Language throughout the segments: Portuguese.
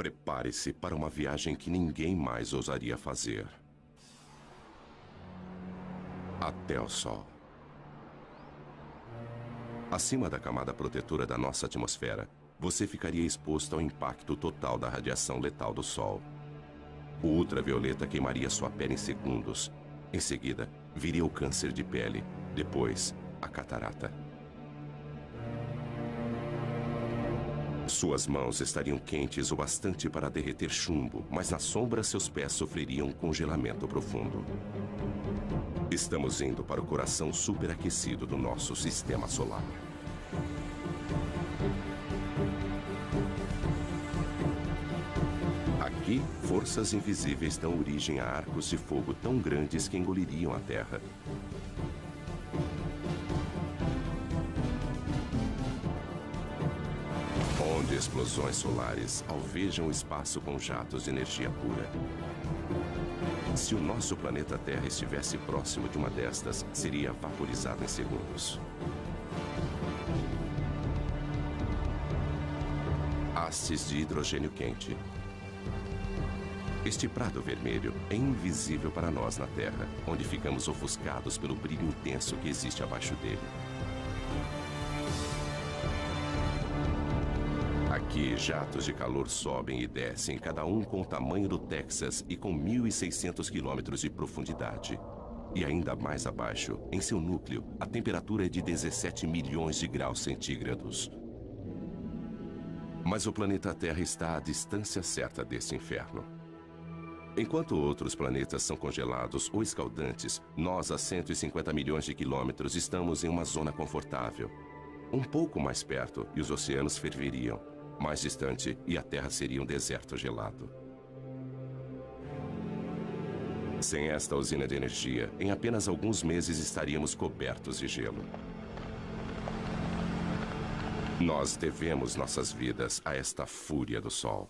Prepare-se para uma viagem que ninguém mais ousaria fazer. Até o Sol. Acima da camada protetora da nossa atmosfera, você ficaria exposto ao impacto total da radiação letal do Sol. O ultravioleta queimaria sua pele em segundos. Em seguida, viria o câncer de pele. Depois, a catarata. Suas mãos estariam quentes o bastante para derreter chumbo, mas na sombra seus pés sofreriam um congelamento profundo. Estamos indo para o coração superaquecido do nosso sistema solar. Aqui, forças invisíveis dão origem a arcos de fogo tão grandes que engoliriam a Terra. Onde explosões solares alvejam o espaço com jatos de energia pura. Se o nosso planeta Terra estivesse próximo de uma destas, seria vaporizado em segundos. Hastes de hidrogênio quente. Este prado vermelho é invisível para nós na Terra, onde ficamos ofuscados pelo brilho intenso que existe abaixo dele. Aqui, jatos de calor sobem e descem, cada um com o tamanho do Texas e com 1.600 quilômetros de profundidade. E ainda mais abaixo, em seu núcleo, a temperatura é de 17 milhões de graus centígrados. Mas o planeta Terra está à distância certa desse inferno. Enquanto outros planetas são congelados ou escaldantes, nós, a 150 milhões de quilômetros, estamos em uma zona confortável. Um pouco mais perto, e os oceanos ferveriam. Mais distante, e a Terra seria um deserto gelado. Sem esta usina de energia, em apenas alguns meses estaríamos cobertos de gelo. Nós devemos nossas vidas a esta fúria do Sol.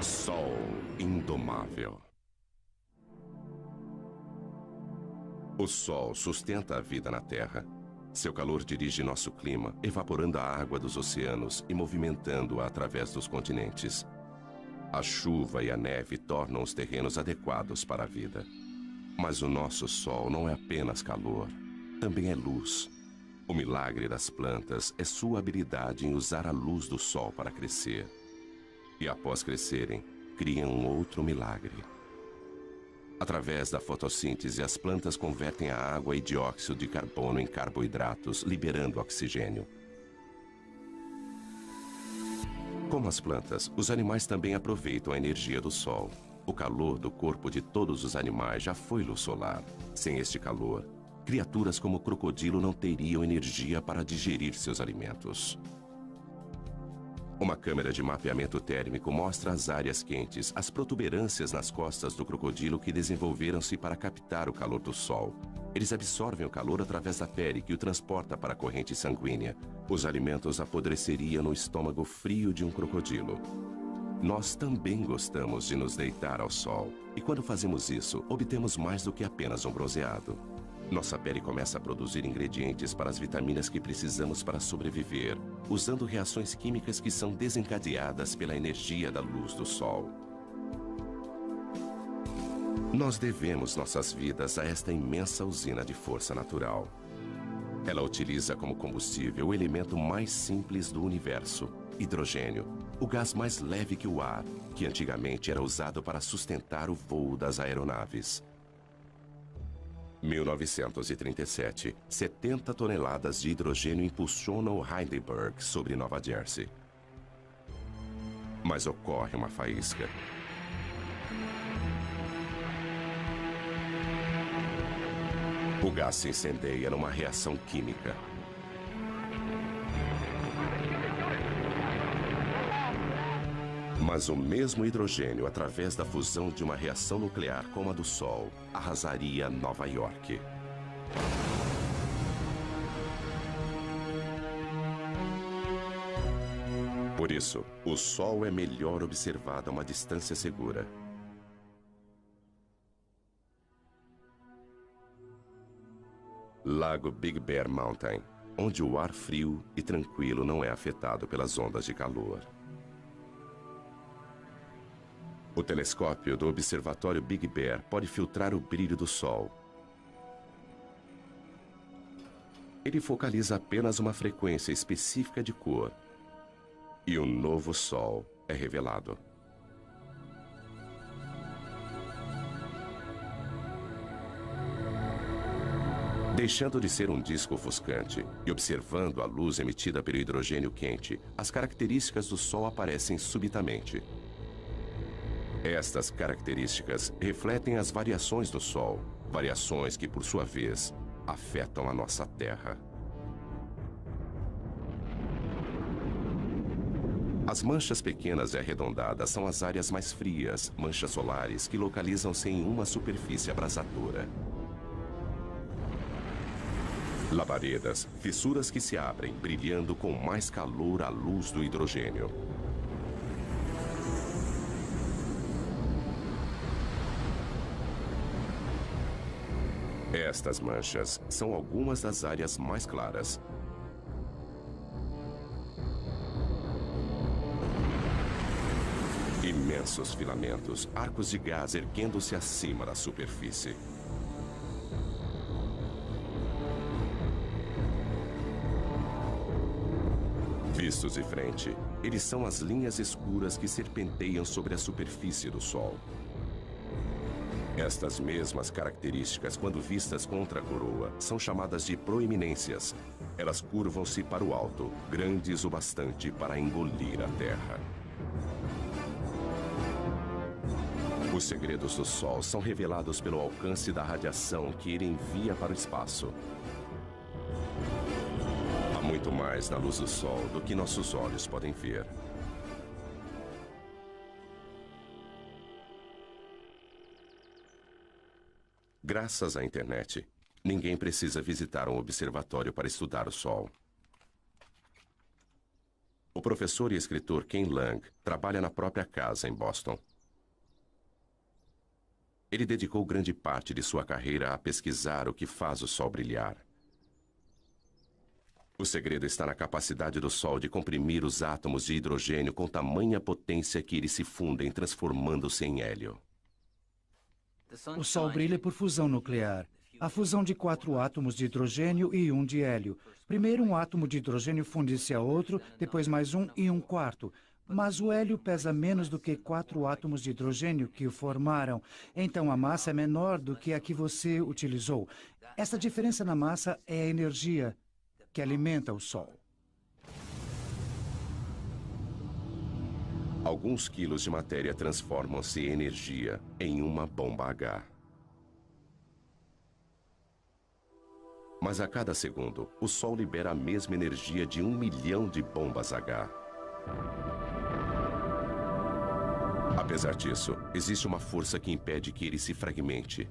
Sol indomável. O Sol sustenta a vida na Terra. Seu calor dirige nosso clima, evaporando a água dos oceanos e movimentando-a através dos continentes. A chuva e a neve tornam os terrenos adequados para a vida. Mas o nosso Sol não é apenas calor, também é luz. O milagre das plantas é sua habilidade em usar a luz do Sol para crescer. E após crescerem, criam um outro milagre. Através da fotossíntese, as plantas convertem a água e dióxido de carbono em carboidratos, liberando oxigênio. Como as plantas, os animais também aproveitam a energia do Sol. O calor do corpo de todos os animais já foi luz solar. Sem este calor, criaturas como o crocodilo não teriam energia para digerir seus alimentos. Uma câmera de mapeamento térmico mostra as áreas quentes, as protuberâncias nas costas do crocodilo que desenvolveram-se para captar o calor do Sol. Eles absorvem o calor através da pele, que o transporta para a corrente sanguínea. Os alimentos apodreceriam no estômago frio de um crocodilo. Nós também gostamos de nos deitar ao sol. E quando fazemos isso, obtemos mais do que apenas um bronzeado. Nossa pele começa a produzir ingredientes para as vitaminas que precisamos para sobreviver, usando reações químicas que são desencadeadas pela energia da luz do Sol. Nós devemos nossas vidas a esta imensa usina de força natural. Ela utiliza como combustível o elemento mais simples do universo, hidrogênio, o gás mais leve que o ar, que antigamente era usado para sustentar o voo das aeronaves. 1937, 70 toneladas de hidrogênio impulsionam o Heidelberg sobre Nova Jersey. Mas ocorre uma faísca. O gás se incendeia numa reação química. Mas o mesmo hidrogênio, através da fusão de uma reação nuclear como a do Sol, arrasaria Nova York. Por isso, o Sol é melhor observado a uma distância segura. Lago Big Bear Mountain, onde o ar frio e tranquilo não é afetado pelas ondas de calor. O telescópio do Observatório Big Bear pode filtrar o brilho do Sol. Ele focaliza apenas uma frequência específica de cor. E um novo Sol é revelado. Deixando de ser um disco ofuscante e observando a luz emitida pelo hidrogênio quente, as características do Sol aparecem subitamente. Estas características refletem as variações do Sol, variações que, por sua vez, afetam a nossa Terra. As manchas pequenas e arredondadas são as áreas mais frias, manchas solares que localizam-se em uma superfície abrasadora. Labaredas, fissuras que se abrem, brilhando com mais calor à luz do hidrogênio. Estas manchas são algumas das áreas mais claras. Imensos filamentos, arcos de gás erguendo-se acima da superfície. Vistos de frente, eles são as linhas escuras que serpenteiam sobre a superfície do Sol. Estas mesmas características, quando vistas contra a coroa, são chamadas de proeminências. Elas curvam-se para o alto, grandes o bastante para engolir a Terra. Os segredos do Sol são revelados pelo alcance da radiação que ele envia para o espaço. Há muito mais na luz do Sol do que nossos olhos podem ver. Graças à internet, ninguém precisa visitar um observatório para estudar o Sol. O professor e escritor Ken Lang trabalha na própria casa em Boston. Ele dedicou grande parte de sua carreira a pesquisar o que faz o Sol brilhar. O segredo está na capacidade do Sol de comprimir os átomos de hidrogênio com tamanha potência que eles se fundem, transformando-se em hélio. O Sol brilha por fusão nuclear. A fusão de 4 átomos de hidrogênio e 1 de hélio. Primeiro um átomo de hidrogênio funde-se a outro, depois mais um e um quarto. Mas o hélio pesa menos do que 4 átomos de hidrogênio que o formaram. Então a massa é menor do que a que você utilizou. Essa diferença na massa é a energia que alimenta o Sol. Alguns quilos de matéria transformam-se em energia em uma bomba H. Mas a cada segundo, o Sol libera a mesma energia de 1 milhão de bombas H. Apesar disso, existe uma força que impede que ele se fragmente.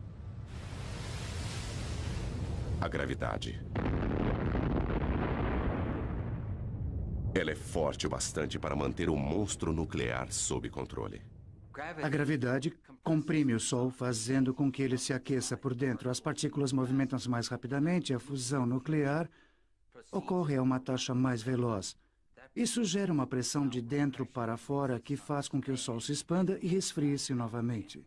A gravidade. Ela é forte o bastante para manter o monstro nuclear sob controle. A gravidade comprime o Sol, fazendo com que ele se aqueça por dentro. As partículas movimentam-se mais rapidamente, a fusão nuclear ocorre a uma taxa mais veloz. Isso gera uma pressão de dentro para fora que faz com que o Sol se expanda e resfrie-se novamente.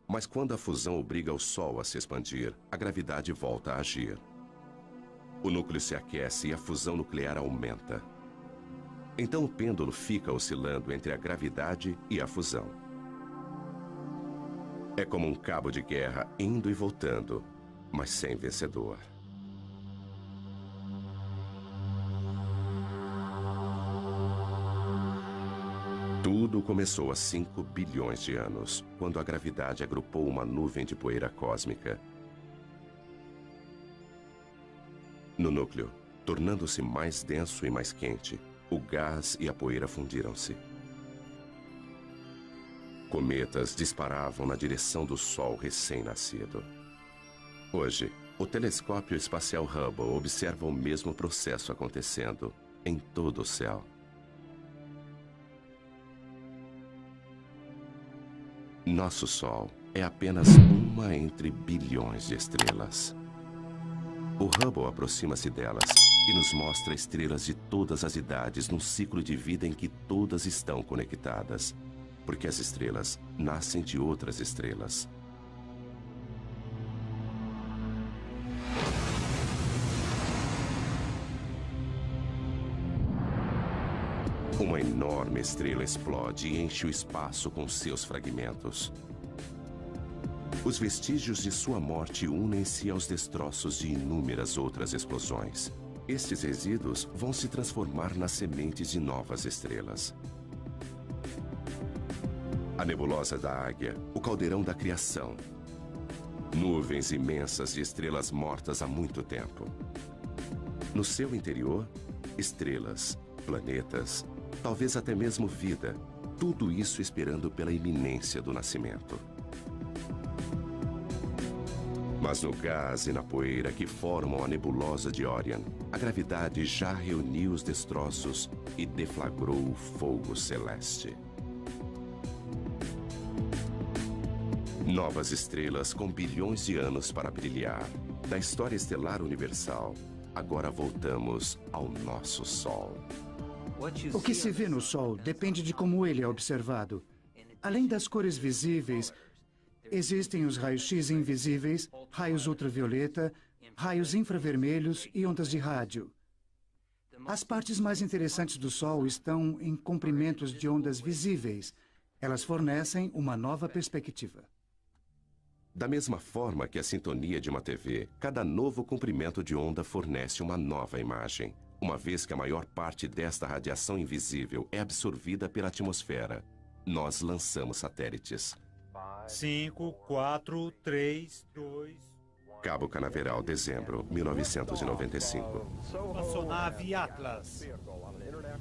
Mas quando a fusão obriga o Sol a se expandir, a gravidade volta a agir. O núcleo se aquece e a fusão nuclear aumenta. Então o pêndulo fica oscilando entre a gravidade e a fusão. É como um cabo de guerra indo e voltando, mas sem vencedor. Tudo começou há 5 bilhões de anos, quando a gravidade agrupou uma nuvem de poeira cósmica. No núcleo, tornando-se mais denso e mais quente, o gás e a poeira fundiram-se. Cometas disparavam na direção do Sol recém-nascido. Hoje, o telescópio espacial Hubble observa o mesmo processo acontecendo em todo o céu. Nosso Sol é apenas uma entre bilhões de estrelas. O Hubble aproxima-se delas e nos mostra estrelas de todas as idades num ciclo de vida em que todas estão conectadas, porque as estrelas nascem de outras estrelas. Uma enorme estrela explode e enche o espaço com seus fragmentos. Os vestígios de sua morte unem-se aos destroços de inúmeras outras explosões. Estes resíduos vão se transformar nas sementes de novas estrelas. A nebulosa da Águia, o caldeirão da criação. Nuvens imensas de estrelas mortas há muito tempo. No seu interior, estrelas, planetas, talvez até mesmo vida. Tudo isso esperando pela iminência do nascimento. Mas no gás e na poeira que formam a nebulosa de Orion, a gravidade já reuniu os destroços e deflagrou o fogo celeste. Novas estrelas com bilhões de anos para brilhar. Da história estelar universal, agora voltamos ao nosso Sol. O que se vê no Sol depende de como ele é observado. Além das cores visíveis, existem os raios-x invisíveis, raios ultravioleta, raios infravermelhos e ondas de rádio. As partes mais interessantes do Sol estão em comprimentos de ondas visíveis. Elas fornecem uma nova perspectiva. Da mesma forma que a sintonia de uma TV, cada novo comprimento de onda fornece uma nova imagem, uma vez que a maior parte desta radiação invisível é absorvida pela atmosfera. Nós lançamos satélites. 5, 4, 3, 2... Cabo Canaveral, dezembro, 1995. Espaçonave Atlas.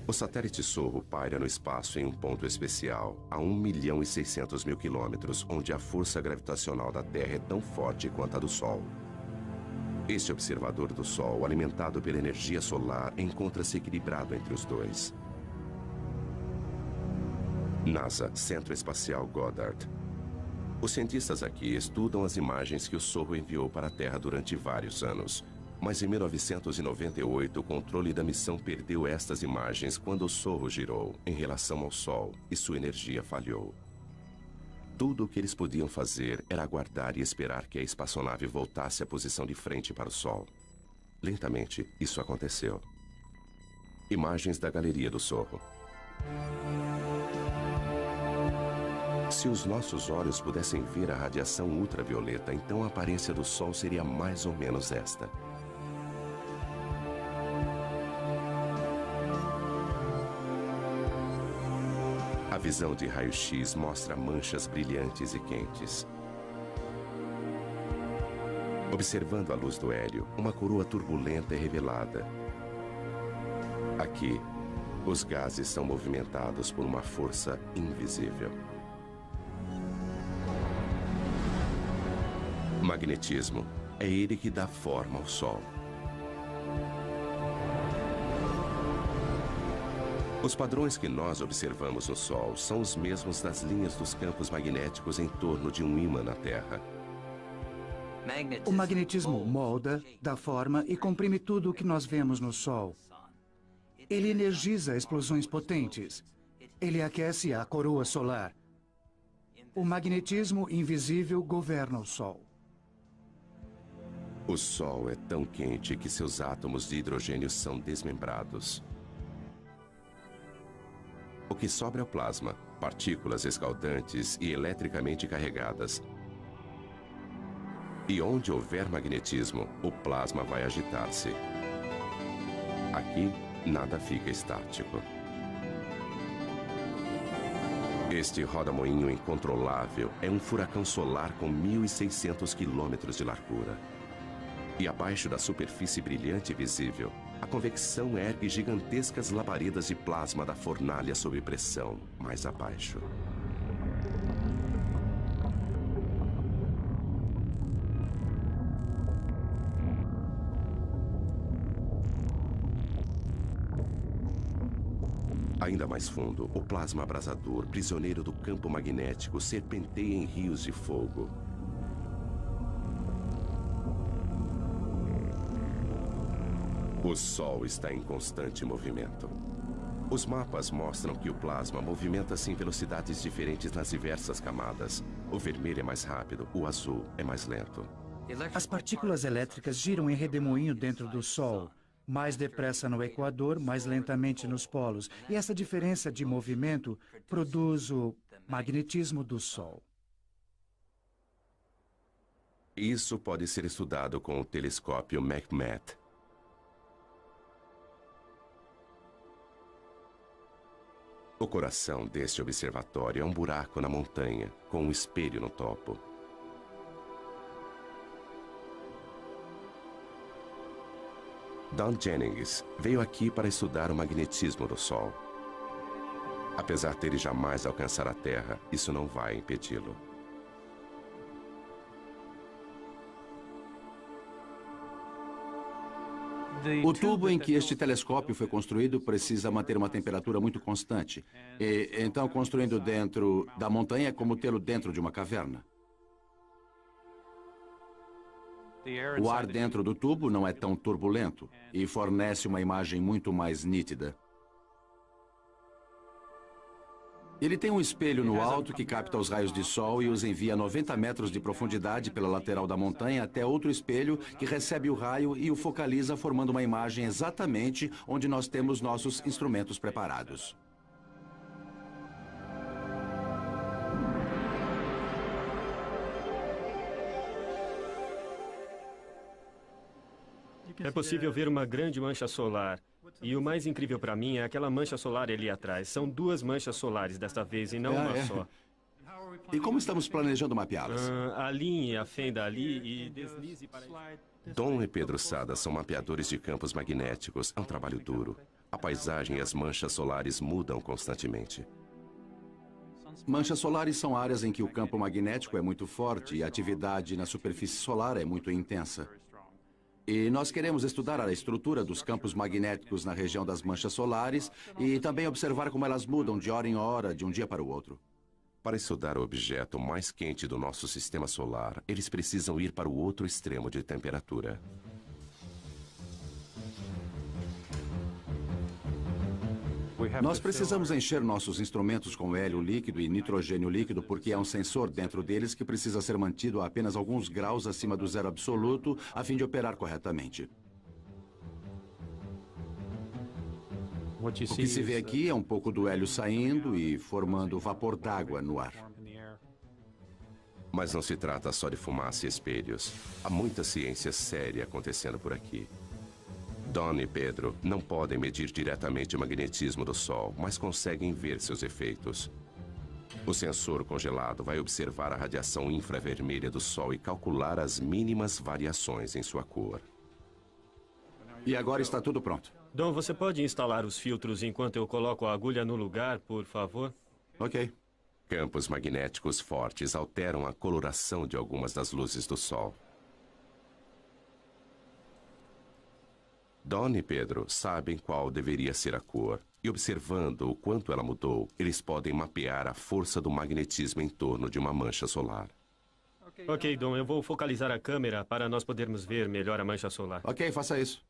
O satélite Sorro paira no espaço em um ponto especial, a 1.600.000 quilômetros, onde a força gravitacional da Terra é tão forte quanto a do Sol. Este observador do Sol, alimentado pela energia solar, encontra-se equilibrado entre os dois. NASA, Centro Espacial Goddard. Os cientistas aqui estudam as imagens que o Sorro enviou para a Terra durante vários anos. Mas em 1998, o controle da missão perdeu estas imagens quando o Sorro girou em relação ao Sol e sua energia falhou. Tudo o que eles podiam fazer era aguardar e esperar que a espaçonave voltasse à posição de frente para o Sol. Lentamente, isso aconteceu. Imagens da galeria do Sorro. Se os nossos olhos pudessem ver a radiação ultravioleta, então a aparência do Sol seria mais ou menos esta. A visão de raio-x mostra manchas brilhantes e quentes. Observando a luz do hélio, uma coroa turbulenta é revelada. Aqui, os gases são movimentados por uma força invisível. Magnetismo é ele que dá forma ao Sol. Os padrões que nós observamos no Sol são os mesmos das linhas dos campos magnéticos em torno de um ímã na Terra. O magnetismo molda, dá forma e comprime tudo o que nós vemos no Sol. Ele energiza explosões potentes. Ele aquece a coroa solar. O magnetismo invisível governa o Sol. O Sol é tão quente que seus átomos de hidrogênio são desmembrados. O que sobra é o plasma, partículas escaldantes e eletricamente carregadas. E onde houver magnetismo, o plasma vai agitar-se. Aqui, nada fica estático. Este roda-moinho incontrolável é um furacão solar com 1.600 quilômetros de largura. E abaixo da superfície brilhante e visível, a convecção ergue gigantescas labaredas de plasma da fornalha sob pressão, mais abaixo. Ainda mais fundo, o plasma abrasador, prisioneiro do campo magnético, serpenteia em rios de fogo. O Sol está em constante movimento. Os mapas mostram que o plasma movimenta-se em velocidades diferentes nas diversas camadas. O vermelho é mais rápido, o azul é mais lento. As partículas elétricas giram em redemoinho dentro do Sol. Mais depressa no Equador, mais lentamente nos polos. E essa diferença de movimento produz o magnetismo do Sol. Isso pode ser estudado com o telescópio McMath. O coração deste observatório é um buraco na montanha, com um espelho no topo. Don Jennings veio aqui para estudar o magnetismo do Sol. Apesar dele jamais alcançar a Terra, isso não vai impedi-lo. O tubo em que este telescópio foi construído precisa manter uma temperatura muito constante. E, então, construindo dentro da montanha é como tê-lo dentro de uma caverna. O ar dentro do tubo não é tão turbulento e fornece uma imagem muito mais nítida. Ele tem um espelho no alto que capta os raios de sol e os envia a 90 metros de profundidade pela lateral da montanha até outro espelho que recebe o raio e o focaliza, formando uma imagem exatamente onde nós temos nossos instrumentos preparados. É possível ver uma grande mancha solar. E o mais incrível para mim é aquela mancha solar ali atrás. São duas manchas solares desta vez e não uma só. E como estamos planejando mapeá-las? Alinhe a fenda ali e deslize para... Dom e Pedro Sada são mapeadores de campos magnéticos. É um trabalho duro. A paisagem e as manchas solares mudam constantemente. Manchas solares são áreas em que o campo magnético é muito forte e a atividade na superfície solar é muito intensa. E nós queremos estudar a estrutura dos campos magnéticos na região das manchas solares e também observar como elas mudam de hora em hora, de um dia para o outro. Para estudar o objeto mais quente do nosso sistema solar, eles precisam ir para o outro extremo de temperatura. Nós precisamos encher nossos instrumentos com hélio líquido e nitrogênio líquido porque há um sensor dentro deles que precisa ser mantido a apenas alguns graus acima do zero absoluto a fim de operar corretamente. O que se vê aqui é um pouco do hélio saindo e formando vapor d'água no ar. Mas não se trata só de fumaça e espelhos. Há muita ciência séria acontecendo por aqui. Don e Pedro não podem medir diretamente o magnetismo do Sol, mas conseguem ver seus efeitos. O sensor congelado vai observar a radiação infravermelha do Sol e calcular as mínimas variações em sua cor. E agora está tudo pronto. Dom, você pode instalar os filtros enquanto eu coloco a agulha no lugar, por favor? Ok. Campos magnéticos fortes alteram a coloração de algumas das luzes do Sol. Don e Pedro sabem qual deveria ser a cor, e observando o quanto ela mudou, eles podem mapear a força do magnetismo em torno de uma mancha solar. Ok, Dom, eu vou focalizar a câmera para nós podermos ver melhor a mancha solar. Ok, faça isso.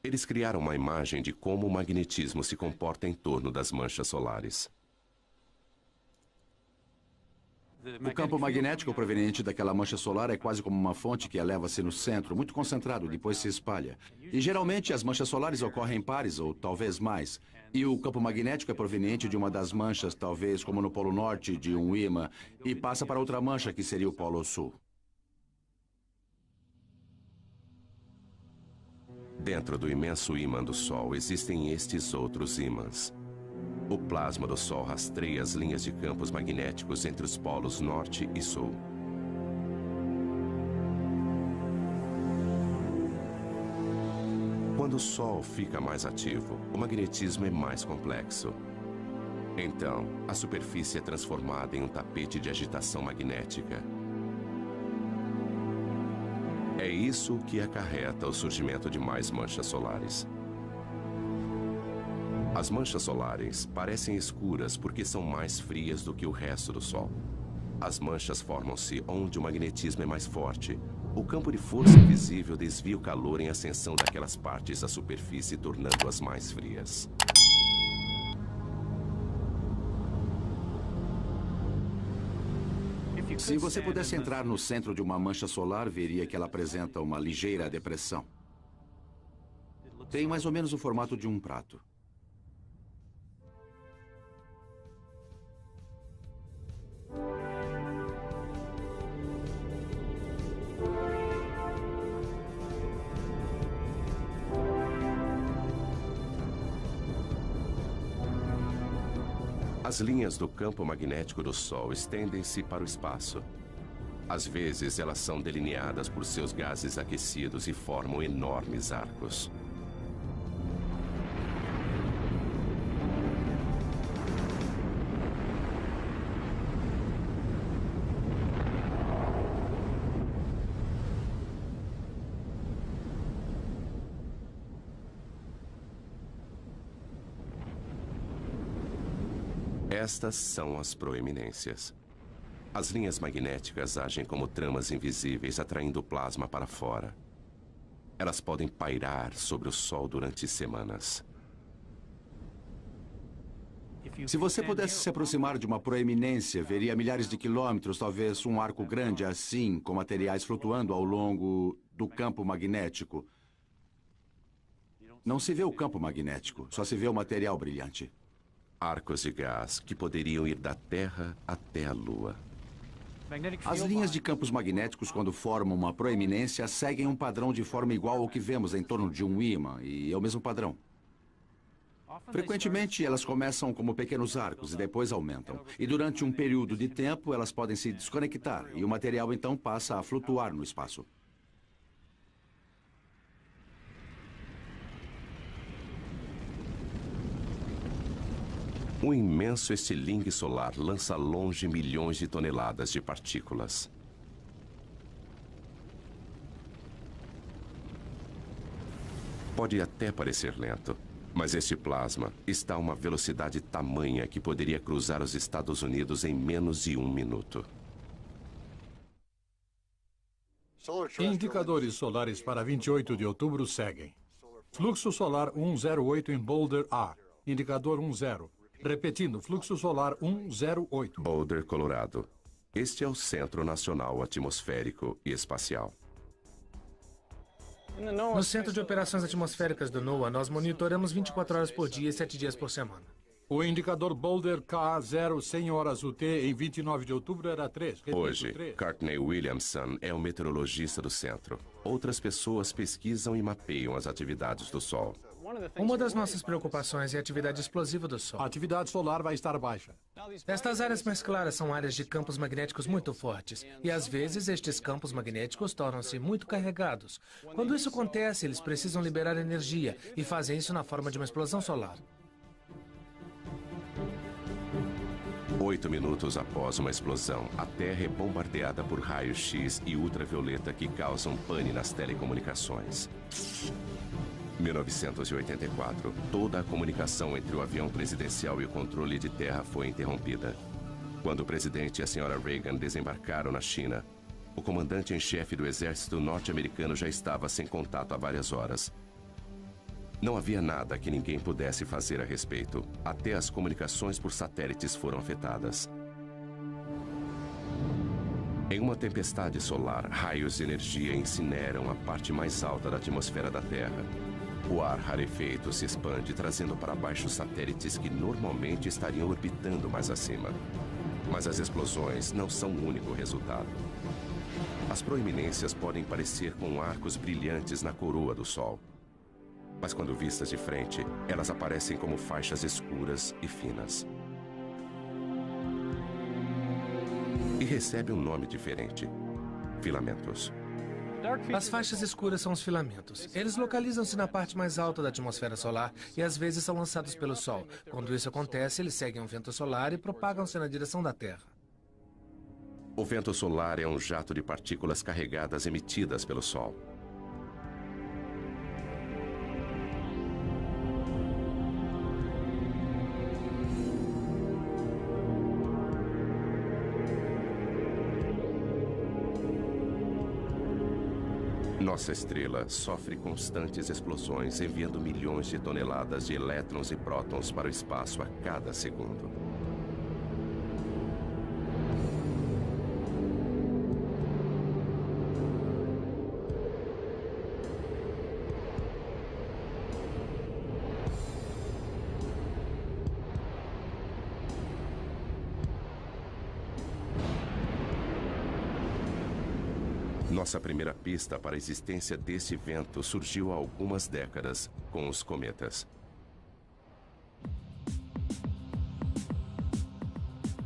Eles criaram uma imagem de como o magnetismo se comporta em torno das manchas solares. O campo magnético proveniente daquela mancha solar é quase como uma fonte que eleva-se no centro, muito concentrado, depois se espalha. E geralmente as manchas solares ocorrem em pares, ou talvez mais. E o campo magnético é proveniente de uma das manchas, talvez como no Polo Norte, de um ímã, e passa para outra mancha, que seria o Polo Sul. Dentro do imenso ímã do Sol existem estes outros ímãs. O plasma do Sol rastreia as linhas de campos magnéticos entre os polos norte e sul. Quando o Sol fica mais ativo, o magnetismo é mais complexo. Então, a superfície é transformada em um tapete de agitação magnética. É isso que acarreta o surgimento de mais manchas solares. As manchas solares parecem escuras porque são mais frias do que o resto do Sol. As manchas formam-se onde o magnetismo é mais forte. O campo de força invisível desvia o calor em ascensão daquelas partes da superfície, tornando-as mais frias. Se você pudesse entrar no centro de uma mancha solar, veria que ela apresenta uma ligeira depressão. Tem mais ou menos o formato de um prato. As linhas do campo magnético do Sol estendem-se para o espaço. Às vezes, elas são delineadas por seus gases aquecidos e formam enormes arcos. Estas são as proeminências. As linhas magnéticas agem como tramas invisíveis, atraindo o plasma para fora. Elas podem pairar sobre o Sol durante semanas. Se você pudesse se aproximar de uma proeminência, veria milhares de quilômetros, talvez um arco grande assim, com materiais flutuando ao longo do campo magnético. Não se vê o campo magnético, só se vê o material brilhante. Arcos de gás que poderiam ir da Terra até a Lua. As linhas de campos magnéticos, quando formam uma proeminência, seguem um padrão de forma igual ao que vemos em torno de um ímã, e é o mesmo padrão. Frequentemente, elas começam como pequenos arcos e depois aumentam. E durante um período de tempo, elas podem se desconectar, e o material então passa a flutuar no espaço. Um imenso estilingue solar lança longe milhões de toneladas de partículas. Pode até parecer lento, mas este plasma está a uma velocidade tamanha que poderia cruzar os Estados Unidos em menos de 1 minuto. Indicadores solares para 28 de outubro seguem. Fluxo solar 108 em Boulder A. Indicador 10. Repetindo, fluxo solar 108. Boulder, Colorado. Este é o Centro Nacional Atmosférico e Espacial. No Centro de Operações Atmosféricas do NOAA, nós monitoramos 24 horas por dia e 7 dias por semana. O indicador Boulder K0 100 horas UT em 29 de outubro era 3. Repito, Hoje, 3. Courtney Williamson é o meteorologista do centro. Outras pessoas pesquisam e mapeiam as atividades do Sol. Uma das nossas preocupações é a atividade explosiva do Sol. A atividade solar vai estar baixa. Estas áreas mais claras são áreas de campos magnéticos muito fortes. E às vezes estes campos magnéticos tornam-se muito carregados. Quando isso acontece, eles precisam liberar energia e fazem isso na forma de uma explosão solar. 8 minutos após uma explosão, a Terra é bombardeada por raios X e ultravioleta que causam pane nas telecomunicações. 1984, toda a comunicação entre o avião presidencial e o controle de terra foi interrompida. Quando o presidente e a senhora Reagan desembarcaram na China, o comandante em chefe do exército norte-americano já estava sem contato há várias horas. Não havia nada que ninguém pudesse fazer a respeito. Até as comunicações por satélites foram afetadas. Em uma tempestade solar, raios de energia incineram a parte mais alta da atmosfera da Terra. O ar rarefeito se expande, trazendo para baixo satélites que normalmente estariam orbitando mais acima. Mas as explosões não são o único resultado. As proeminências podem parecer com arcos brilhantes na coroa do Sol. Mas quando vistas de frente, elas aparecem como faixas escuras e finas. E recebe um nome diferente: filamentos. As faixas escuras são os filamentos. Eles localizam-se na parte mais alta da atmosfera solar e às vezes são lançados pelo Sol. Quando isso acontece, eles seguem um vento solar e propagam-se na direção da Terra. O vento solar é um jato de partículas carregadas emitidas pelo Sol. Nossa estrela sofre constantes explosões, enviando milhões de toneladas de elétrons e prótons para o espaço a cada segundo. Nossa primeira pista para a existência desse vento surgiu há algumas décadas com os cometas.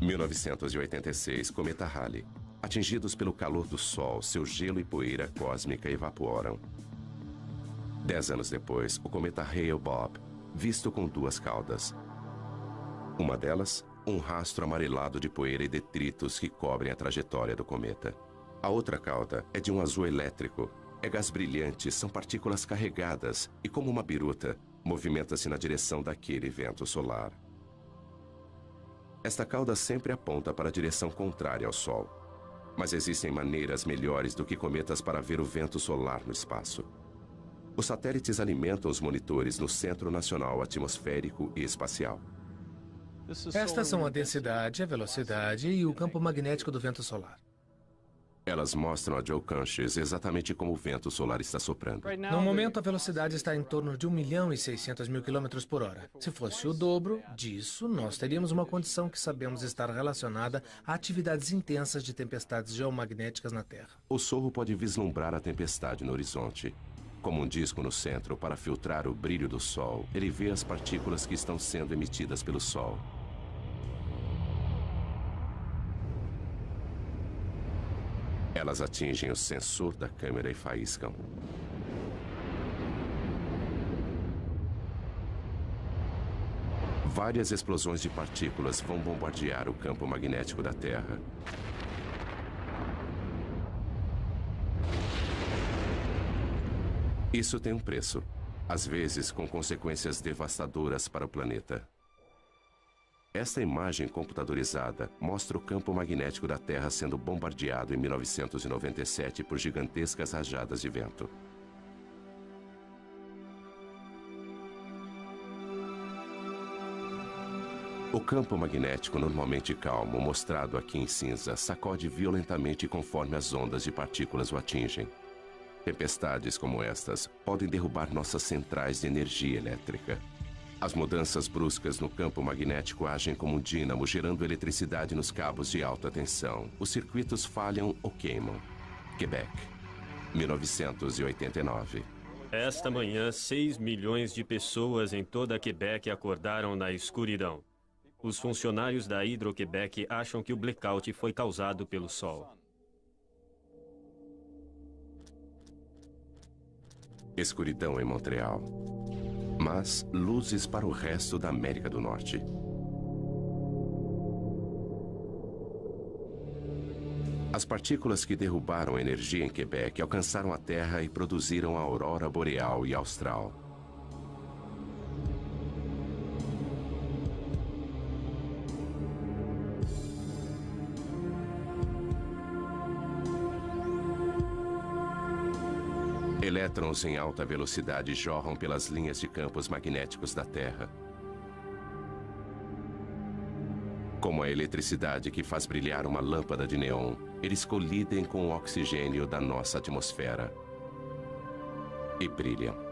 1986, cometa Halley. Atingidos pelo calor do Sol, seu gelo e poeira cósmica evaporam. 10 anos depois, o cometa Hale-Bopp, visto com duas caudas. Uma delas, um rastro amarelado de poeira e detritos que cobrem a trajetória do cometa. A outra cauda é de um azul elétrico. É gás brilhante, são partículas carregadas e, como uma biruta, movimenta-se na direção daquele vento solar. Esta cauda sempre aponta para a direção contrária ao Sol. Mas existem maneiras melhores do que cometas para ver o vento solar no espaço. Os satélites alimentam os monitores no Centro Nacional Atmosférico e Espacial. Estas são a densidade, a velocidade e o campo magnético do vento solar. Elas mostram a Joe Canches exatamente como o vento solar está soprando. No momento, a velocidade está em torno de 1.600.000 km por hora. Se fosse o dobro disso, nós teríamos uma condição que sabemos estar relacionada a atividades intensas de tempestades geomagnéticas na Terra. O Sorro pode vislumbrar a tempestade no horizonte. Como um disco no centro para filtrar o brilho do Sol, ele vê as partículas que estão sendo emitidas pelo Sol. Elas atingem o sensor da câmera e faiscam. Várias explosões de partículas vão bombardear o campo magnético da Terra. Isso tem um preço, às vezes com consequências devastadoras para o planeta. Esta imagem computadorizada mostra o campo magnético da Terra sendo bombardeado em 1997 por gigantescas rajadas de vento. O campo magnético normalmente calmo, mostrado aqui em cinza, sacode violentamente conforme as ondas de partículas o atingem. Tempestades como estas podem derrubar nossas centrais de energia elétrica. As mudanças bruscas no campo magnético agem como um dínamo, gerando eletricidade nos cabos de alta tensão. Os circuitos falham ou queimam. Quebec, 1989. Esta manhã, 6 milhões de pessoas em toda Quebec acordaram na escuridão. Os funcionários da Hydro-Québec acham que o blackout foi causado pelo Sol. Escuridão em Montreal. Mas luzes para o resto da América do Norte. As partículas que derrubaram a energia em Quebec alcançaram a Terra e produziram a aurora boreal e austral. Elétrons em alta velocidade jorram pelas linhas de campos magnéticos da Terra. Como a eletricidade que faz brilhar uma lâmpada de neon, eles colidem com o oxigênio da nossa atmosfera. E brilham.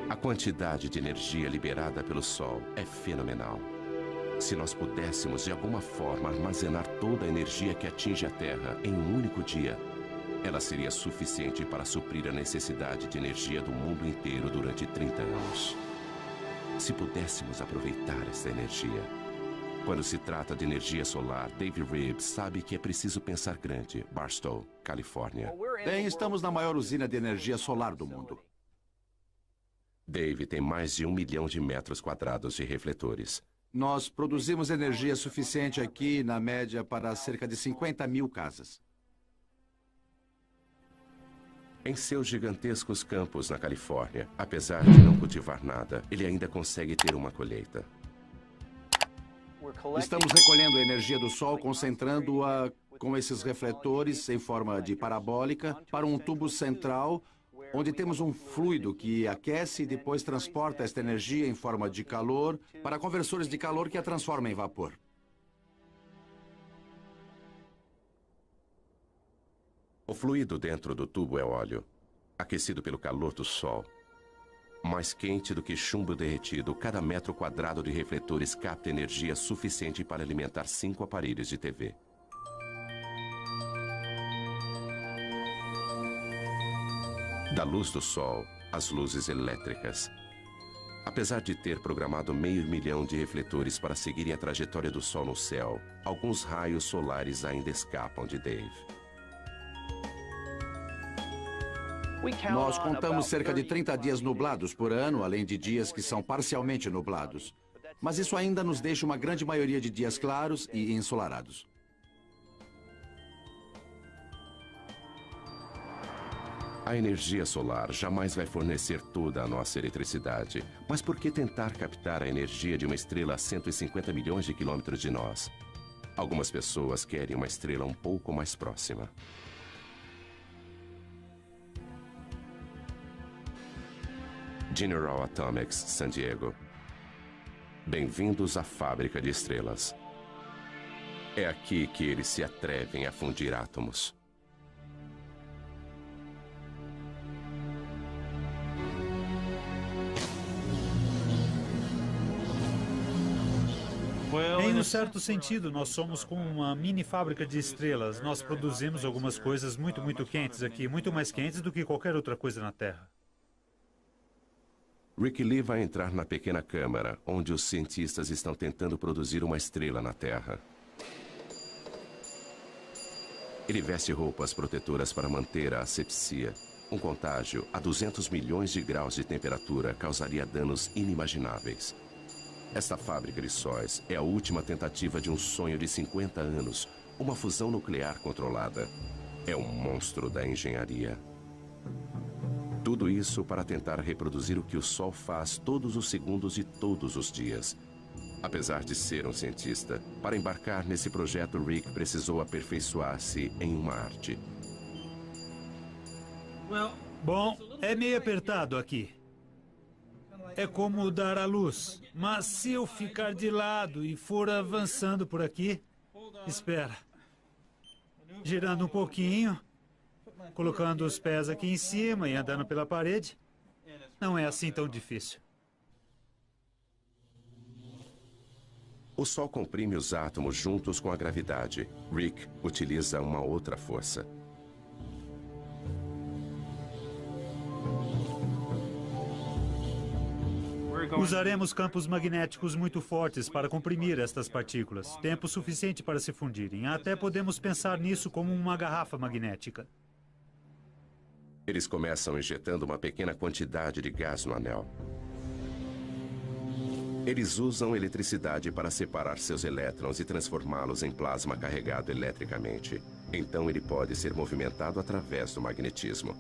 A quantidade de energia liberada pelo Sol é fenomenal. Se nós pudéssemos, de alguma forma, armazenar toda a energia que atinge a Terra em um único dia, ela seria suficiente para suprir a necessidade de energia do mundo inteiro durante 30 anos. Se pudéssemos aproveitar essa energia. Quando se trata de energia solar, Dave Reeves sabe que é preciso pensar grande. Barstow, Califórnia. Bem, estamos na maior usina de energia solar do mundo. Dave tem mais de 1 milhão de metros quadrados de refletores. Nós produzimos energia suficiente aqui, na média, para cerca de 50 mil casas. Em seus gigantescos campos na Califórnia, apesar de não cultivar nada, ele ainda consegue ter uma colheita. Estamos recolhendo a energia do Sol, concentrando-a com esses refletores em forma de parabólica para um tubo central, onde temos um fluido que aquece e depois transporta esta energia em forma de calor para conversores de calor que a transformam em vapor. O fluido dentro do tubo é óleo, aquecido pelo calor do Sol. Mais quente do que chumbo derretido, cada metro quadrado de refletores capta energia suficiente para alimentar 5 aparelhos de TV. Da luz do Sol, às luzes elétricas. Apesar de ter programado 500 mil de refletores para seguirem a trajetória do Sol no céu, alguns raios solares ainda escapam de Dave. Nós contamos cerca de 30 dias nublados por ano, além de dias que são parcialmente nublados. Mas isso ainda nos deixa uma grande maioria de dias claros e ensolarados. A energia solar jamais vai fornecer toda a nossa eletricidade. Mas por que tentar captar a energia de uma estrela a 150 milhões de quilômetros de nós? Algumas pessoas querem uma estrela um pouco mais próxima. General Atomics, San Diego. Bem-vindos à fábrica de estrelas. É aqui que eles se atrevem a fundir átomos. Em um certo sentido, nós somos como uma mini fábrica de estrelas. Nós produzimos algumas coisas muito quentes aqui, muito mais quentes do que qualquer outra coisa na Terra. Rick Lee vai entrar na pequena câmara, onde os cientistas estão tentando produzir uma estrela na Terra. Ele veste roupas protetoras para manter a asepsia. Um contágio a 200 milhões de graus de temperatura causaria danos inimagináveis. Esta fábrica de sóis é a última tentativa de um sonho de 50 anos, uma fusão nuclear controlada. É um monstro da engenharia. Tudo isso para tentar reproduzir o que o Sol faz todos os segundos de todos os dias. Apesar de ser um cientista, para embarcar nesse projeto, Rick precisou aperfeiçoar-se em uma arte. Bom, é meio apertado aqui. É como dar à luz. Mas se eu ficar de lado e for avançando por aqui... Espera. Girando um pouquinho... Colocando os pés aqui em cima e andando pela parede, não é assim tão difícil. O Sol comprime os átomos juntos com a gravidade. Rick utiliza uma outra força. Usaremos campos magnéticos muito fortes para comprimir estas partículas. Tempo suficiente para se fundirem. Até podemos pensar nisso como uma garrafa magnética. Eles começam injetando uma pequena quantidade de gás no anel. Eles usam eletricidade para separar seus elétrons e transformá-los em plasma carregado eletricamente. Então ele pode ser movimentado através do magnetismo.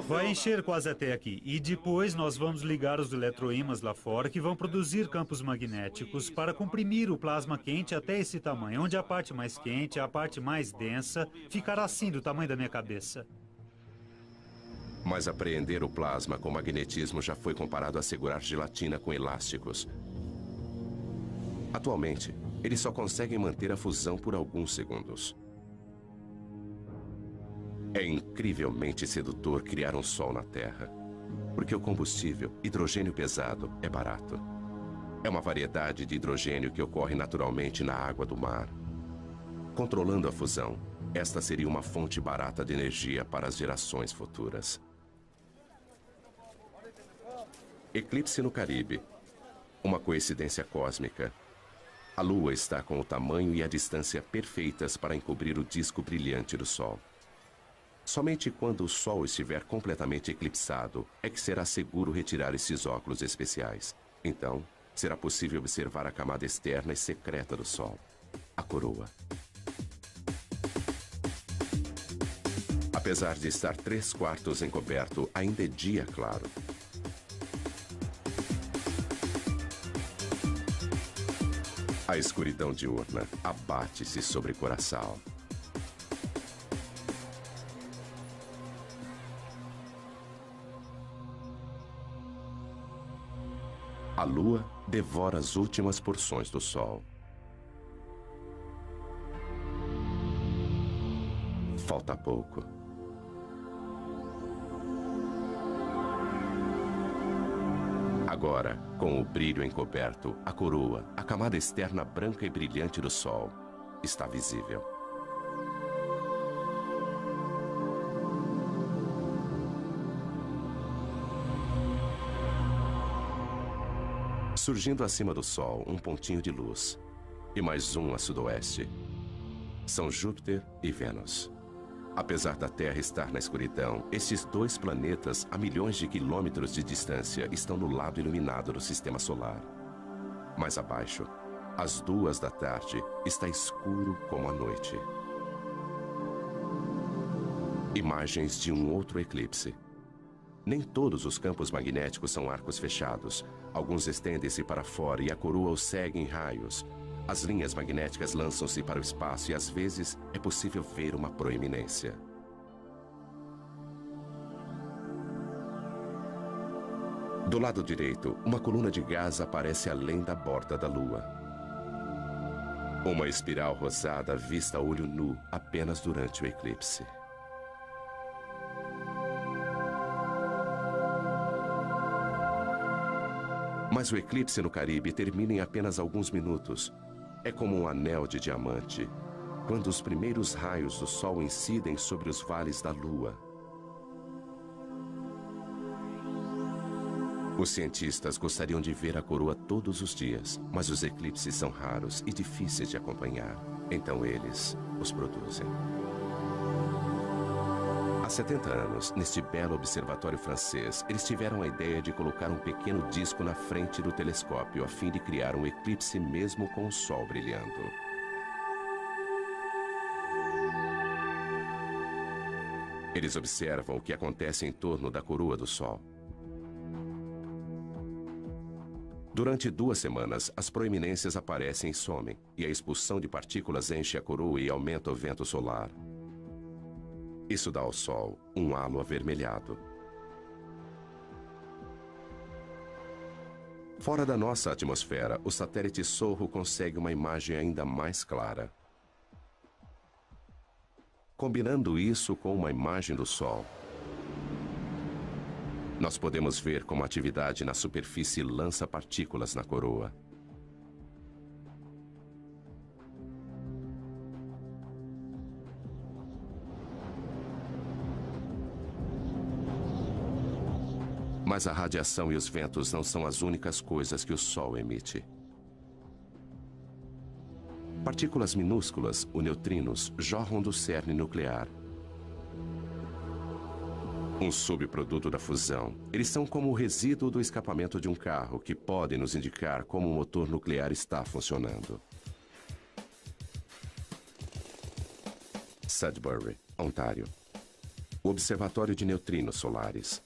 Vai encher quase até aqui. E depois nós vamos ligar os eletroímãs lá fora que vão produzir campos magnéticos para comprimir o plasma quente até esse tamanho, onde a parte mais quente, a parte mais densa, ficará assim do tamanho da minha cabeça. Mas apreender o plasma com magnetismo já foi comparado a segurar gelatina com elásticos. Atualmente, eles só conseguem manter a fusão por alguns segundos. É incrivelmente sedutor criar um Sol na Terra, porque o combustível, hidrogênio pesado, é barato. É uma variedade de hidrogênio que ocorre naturalmente na água do mar. Controlando a fusão, esta seria uma fonte barata de energia para as gerações futuras. Eclipse no Caribe. Uma coincidência cósmica. A Lua está com o tamanho e a distância perfeitas para encobrir o disco brilhante do Sol. Somente quando o Sol estiver completamente eclipsado é que será seguro retirar esses óculos especiais. Então, será possível observar a camada externa e secreta do Sol, a coroa. A Apesar de estar 3/4 encoberto, ainda é dia claro. A escuridão diurna abate-se sobre Curaçao. A lua devora as últimas porções do sol. Falta pouco. Agora, com o brilho encoberto, a coroa, a camada externa branca e brilhante do sol, está visível. Surgindo acima do Sol, um pontinho de luz. E mais um a sudoeste. São Júpiter e Vênus. Apesar da Terra estar na escuridão, estes dois planetas, a milhões de quilômetros de distância, estão no lado iluminado do Sistema Solar. Mais abaixo, às 2 da tarde, está escuro como a noite. Imagens de um outro eclipse. Nem todos os campos magnéticos são arcos fechados. Alguns estendem-se para fora e a coroa os segue em raios. As linhas magnéticas lançam-se para o espaço e às vezes é possível ver uma proeminência. Do lado direito, uma coluna de gás aparece além da borda da Lua. Uma espiral rosada vista a olho nu apenas durante o eclipse. Mas o eclipse no Caribe termina em apenas alguns minutos. É como um anel de diamante, quando os primeiros raios do Sol incidem sobre os vales da Lua. Os cientistas gostariam de ver a coroa todos os dias, mas os eclipses são raros e difíceis de acompanhar. Então eles os produzem. Há 70 anos, neste belo observatório francês, eles tiveram a ideia de colocar um pequeno disco na frente do telescópio a fim de criar um eclipse mesmo com o Sol brilhando. Eles observam o que acontece em torno da coroa do Sol. Durante 2 semanas, as proeminências aparecem e somem, e a expulsão de partículas enche a coroa e aumenta o vento solar. Isso dá ao Sol um halo avermelhado. Fora da nossa atmosfera, o satélite Sorro consegue uma imagem ainda mais clara. Combinando isso com uma imagem do Sol, nós podemos ver como a atividade na superfície lança partículas na coroa. Mas a radiação e os ventos não são as únicas coisas que o Sol emite. Partículas minúsculas, os neutrinos, jorram do cerne nuclear. Um subproduto da fusão. Eles são como o resíduo do escapamento de um carro, que podem nos indicar como o motor nuclear está funcionando. Sudbury, Ontário. O Observatório de Neutrinos Solares.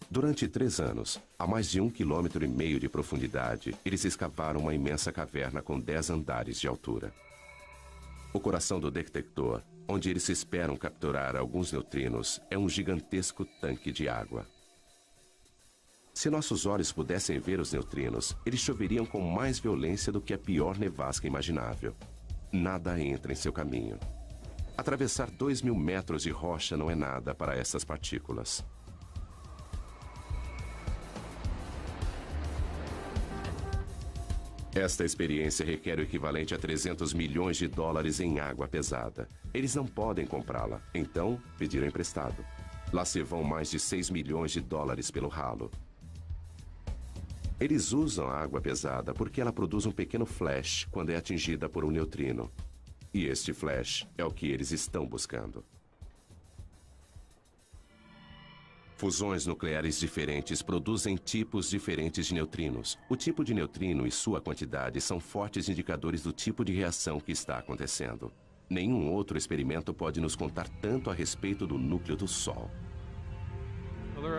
Durante 3 anos, a mais de 1,5 km de profundidade, eles escavaram uma imensa caverna com 10 andares de altura. O coração do detector, onde eles esperam capturar alguns neutrinos, é um gigantesco tanque de água. Se nossos olhos pudessem ver os neutrinos, eles choveriam com mais violência do que a pior nevasca imaginável. Nada entra em seu caminho. Atravessar 2.000 metros de rocha não é nada para essas partículas. Esta experiência requer o equivalente a 300 milhões de dólares em água pesada. Eles não podem comprá-la, então pediram emprestado. Lá se vão mais de 6 milhões de dólares pelo ralo. Eles usam a água pesada porque ela produz um pequeno flash quando é atingida por um neutrino. E este flash é o que eles estão buscando. Fusões nucleares diferentes produzem tipos diferentes de neutrinos. O tipo de neutrino e sua quantidade são fortes indicadores do tipo de reação que está acontecendo. Nenhum outro experimento pode nos contar tanto a respeito do núcleo do Sol.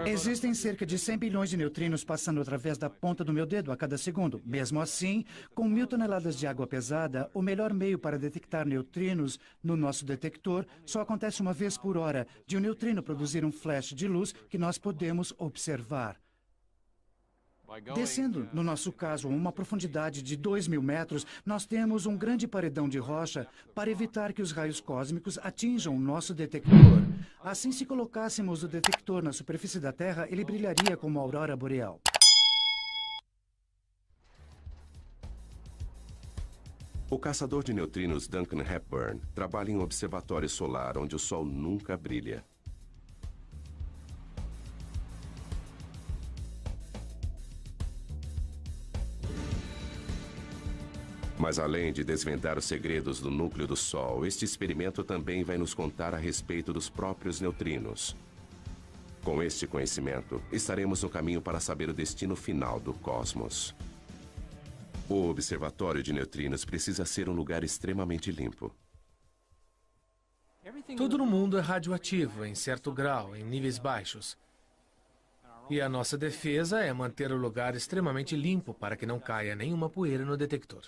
Existem cerca de 100 bilhões de neutrinos passando através da ponta do meu dedo a cada segundo. Mesmo assim, com 1.000 toneladas de água pesada, o melhor meio para detectar neutrinos no nosso detector só acontece uma vez por hora, de um neutrino produzir um flash de luz que nós podemos observar. Descendo, no nosso caso, a uma profundidade de 2.000 metros, nós temos um grande paredão de rocha para evitar que os raios cósmicos atinjam o nosso detector. Assim, se colocássemos o detector na superfície da Terra, ele brilharia como a aurora boreal. O caçador de neutrinos Duncan Hepburn trabalha em um observatório solar onde o Sol nunca brilha. Mas além de desvendar os segredos do núcleo do Sol, este experimento também vai nos contar a respeito dos próprios neutrinos. Com este conhecimento, estaremos no caminho para saber o destino final do cosmos. O observatório de neutrinos precisa ser um lugar extremamente limpo. Tudo no mundo é radioativo, em certo grau, em níveis baixos. E a nossa defesa é manter o lugar extremamente limpo para que não caia nenhuma poeira no detector.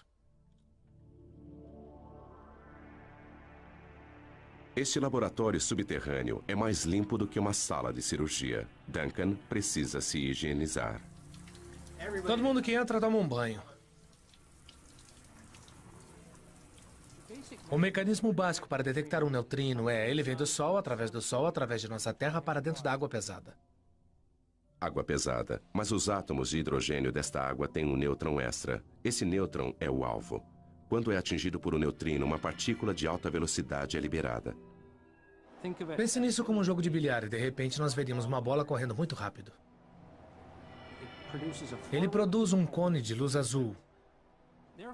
Este laboratório subterrâneo é mais limpo do que uma sala de cirurgia. Duncan precisa se higienizar. Todo mundo que entra toma um banho. O mecanismo básico para detectar um neutrino é: ele vem do Sol, através de nossa Terra, para dentro da água pesada. Água pesada, mas os átomos de hidrogênio desta água têm um nêutron extra. Esse nêutron é o alvo. Quando é atingido por um neutrino, uma partícula de alta velocidade é liberada. Pense nisso como um jogo de bilhar e, de repente, nós veríamos uma bola correndo muito rápido. Ele produz um cone de luz azul.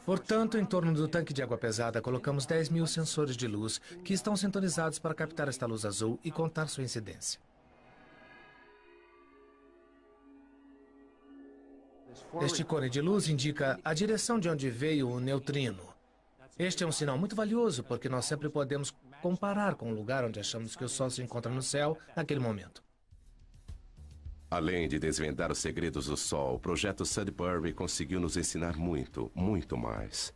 Portanto, em torno do tanque de água pesada, colocamos 10.000 sensores de luz que estão sintonizados para captar esta luz azul e contar sua incidência. Este cone de luz indica a direção de onde veio o neutrino. Este é um sinal muito valioso, porque nós sempre podemos comparar com o lugar onde achamos que o Sol se encontra no céu naquele momento. Além de desvendar os segredos do Sol, o projeto Sudbury conseguiu nos ensinar muito, muito mais.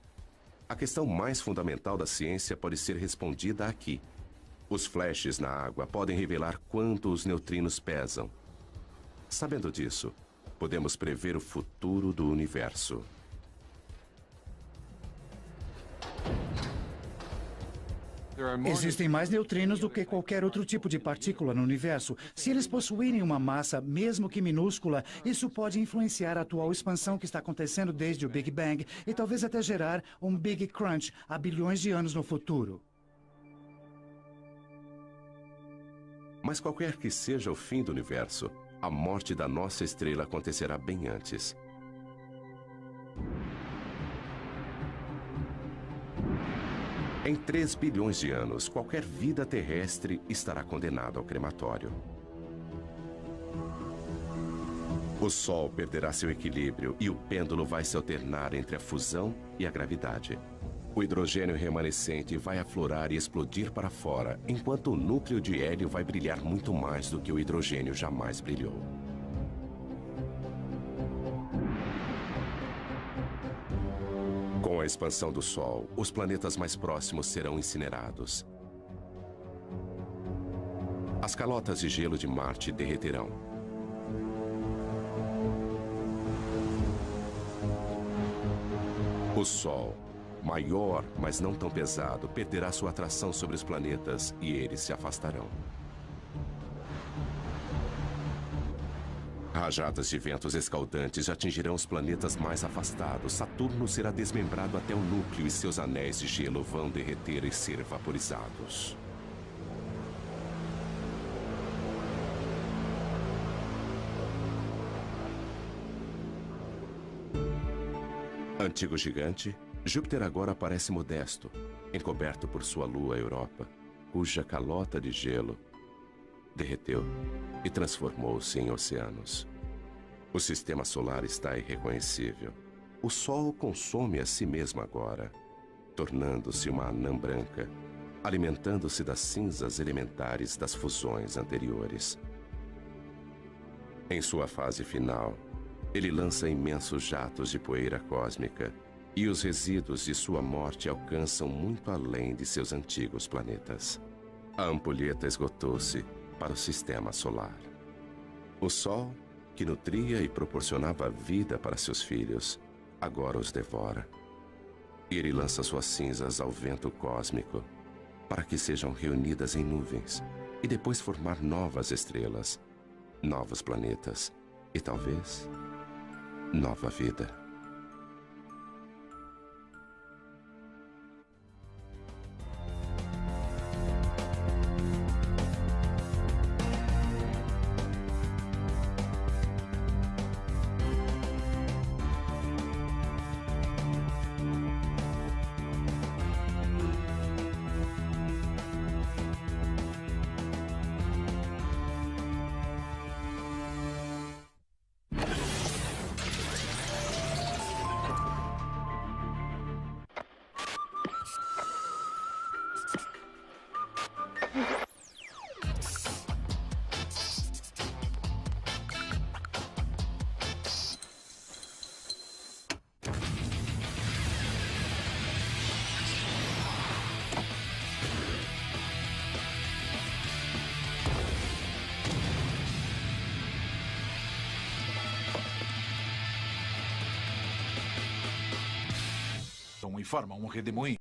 A questão mais fundamental da ciência pode ser respondida aqui. Os flashes na água podem revelar quanto os neutrinos pesam. Sabendo disso, podemos prever o futuro do universo. Existem mais neutrinos do que qualquer outro tipo de partícula no universo. Se eles possuírem uma massa, mesmo que minúscula, isso pode influenciar a atual expansão que está acontecendo desde o Big Bang e talvez até gerar um Big Crunch há bilhões de anos no futuro. Mas qualquer que seja o fim do universo, a morte da nossa estrela acontecerá bem antes. Em 3 bilhões de anos, qualquer vida terrestre estará condenada ao crematório. O Sol perderá seu equilíbrio e o pêndulo vai se alternar entre a fusão e a gravidade. O hidrogênio remanescente vai aflorar e explodir para fora, enquanto o núcleo de hélio vai brilhar muito mais do que o hidrogênio jamais brilhou. Com a expansão do Sol, os planetas mais próximos serão incinerados. As calotas de gelo de Marte derreterão. O Sol, maior, mas não tão pesado, perderá sua atração sobre os planetas e eles se afastarão. Rajadas de ventos escaldantes atingirão os planetas mais afastados. Saturno será desmembrado até o núcleo e seus anéis de gelo vão derreter e ser vaporizados. Antigo gigante, Júpiter agora parece modesto, encoberto por sua lua Europa, cuja calota de gelo derreteu e transformou-se em oceanos. O sistema solar está irreconhecível. O Sol consome a si mesmo agora, tornando-se uma anã branca, alimentando-se das cinzas elementares das fusões anteriores. Em sua fase final, ele lança imensos jatos de poeira cósmica e os resíduos de sua morte alcançam muito além de seus antigos planetas. A ampulheta esgotou-se para o sistema solar. O Sol, que nutria e proporcionava vida para seus filhos, agora os devora. E ele lança suas cinzas ao vento cósmico para que sejam reunidas em nuvens e depois formar novas estrelas, novos planetas e talvez nova vida. Informa um redemoinho.